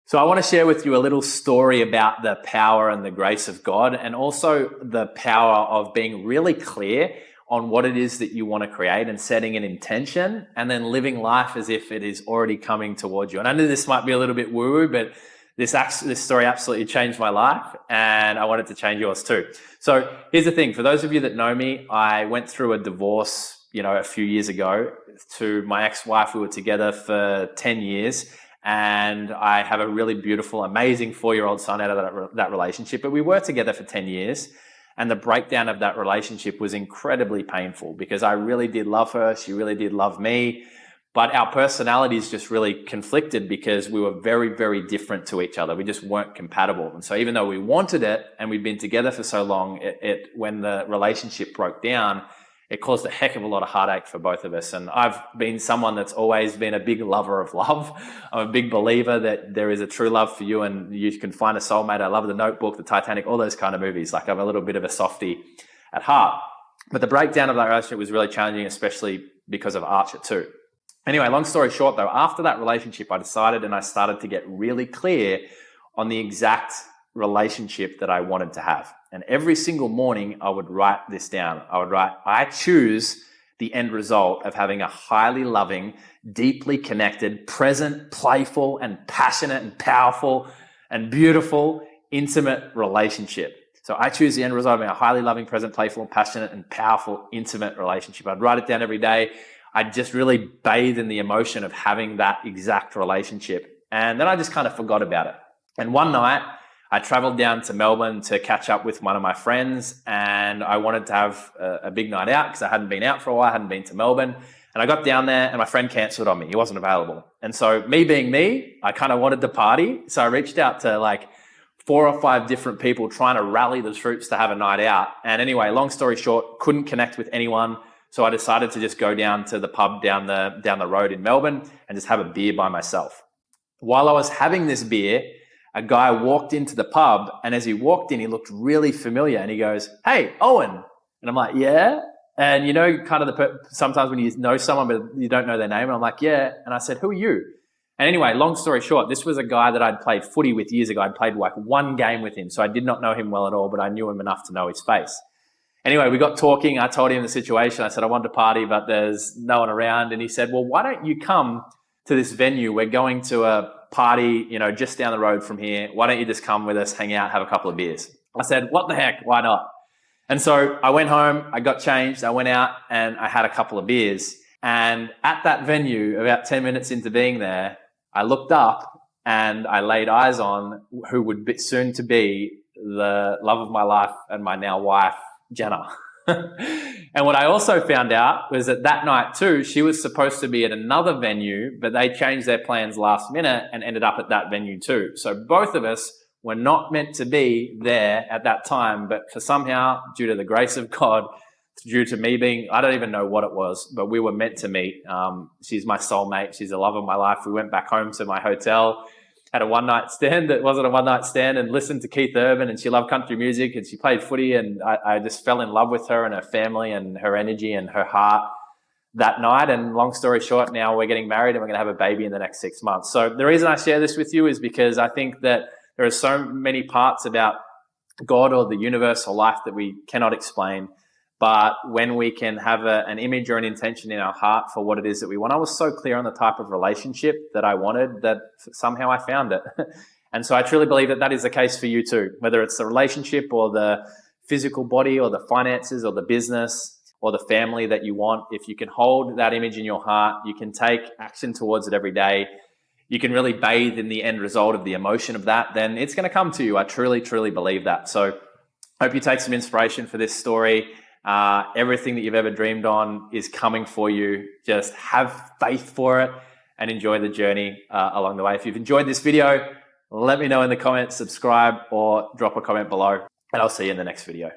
So I want to share with you a little story about the power and the grace of God, and also the power of being really clear on what it is that you want to create and setting an intention and then living life as if it is already coming towards you. And I know this might be a little bit woo-woo, but this story absolutely changed my life, and I wanted to change yours too. So here's the thing. For those of you that know me, I went through a divorce, a few years ago to my ex-wife. We were together for 10 years. And I have a really beautiful, amazing 4-year-old son out of that relationship. But we were together for 10 years. And the breakdown of that relationship was incredibly painful because I really did love her. She really did love me. But our personalities just really conflicted because we were very, very different to each other. We just weren't compatible. And so even though we wanted it and we'd been together for so long, when the relationship broke down, it caused a heck of a lot of heartache for both of us. And I've been someone that's always been a big lover of love. I'm a big believer that there is a true love for you and you can find a soulmate. I love The Notebook, The Titanic, all those kind of movies. Like, I'm a little bit of a softie at heart. But the breakdown of that relationship was really challenging, especially because of Archer too. Anyway, long story short though, after that relationship, I decided and I started to get really clear on the exact relationship that I wanted to have. And every single morning I would write this down. I would write, I choose the end result of having a highly loving, deeply connected, present, playful, and passionate and powerful and beautiful, intimate relationship. So I choose the end result of having a highly loving, present, playful, and passionate and powerful, intimate relationship. I'd write it down every day. I'd just really bathe in the emotion of having that exact relationship. And then I just kind of forgot about it. And one night, I traveled down to Melbourne to catch up with one of my friends, and I wanted to have a big night out because I hadn't been out for a while, I hadn't been to Melbourne. And I got down there and my friend cancelled on me. He wasn't available. And so me being me, I kind of wanted to party. So I reached out to like 4 or 5 different people trying to rally the troops to have a night out. And anyway, long story short, couldn't connect with anyone. So I decided to just go down to the pub down the road in Melbourne and just have a beer by myself. While I was having this beer, a guy walked into the pub, and as he walked in, he looked really familiar, and he goes, "Hey, Owen." And I'm like, "Yeah." And kind of sometimes when you know someone but you don't know their name, and I'm like, "Yeah." And I said, "Who are you?" And anyway, long story short, this was a guy that I'd played footy with years ago. I'd played like one game with him, so I did not know him well at all, but I knew him enough to know his face. Anyway, we got talking. I told him the situation. I said, "I wanted to party, but there's no one around." And he said, "Well, why don't you come to this venue? We're going to a party, just down the road from here. Why don't you just come with us, hang out, have a couple of beers?" I said, "What the heck? Why not?" And so I went home, I got changed, I went out and I had a couple of beers. And at that venue, about 10 minutes into being there, I looked up and I laid eyes on who would be soon to be the love of my life and my now wife, Jenna. And what I also found out was that night too, she was supposed to be at another venue, but they changed their plans last minute and ended up at that venue too. So both of us were not meant to be there at that time, but for somehow, due to the grace of God, due to me being, I don't even know what it was, but we were meant to meet. She's my soulmate. She's the love of my life. We went back home to my hotel, had a one-night stand that wasn't a one-night stand, and listened to Keith Urban, and she loved country music and she played footy, and I just fell in love with her and her family and her energy and her heart that night. And long story short, now we're getting married and we're going to have a baby in the next 6 months. So the reason I share this with you is because I think that there are so many parts about God or the universe or life that we cannot explain. But when we can have an image or an intention in our heart for what it is that we want, I was so clear on the type of relationship that I wanted that somehow I found it. And so I truly believe that that is the case for you too, whether it's the relationship or the physical body or the finances or the business or the family that you want. If you can hold that image in your heart, you can take action towards it every day, you can really bathe in the end result of the emotion of that, then it's going to come to you. I truly, truly believe that. So I hope you take some inspiration for this story. Everything that you've ever dreamed on is coming for you. Just have faith for it and enjoy the journey along the way. If you've enjoyed this video, let me know in the comments, subscribe or drop a comment below, and I'll see you in the next video.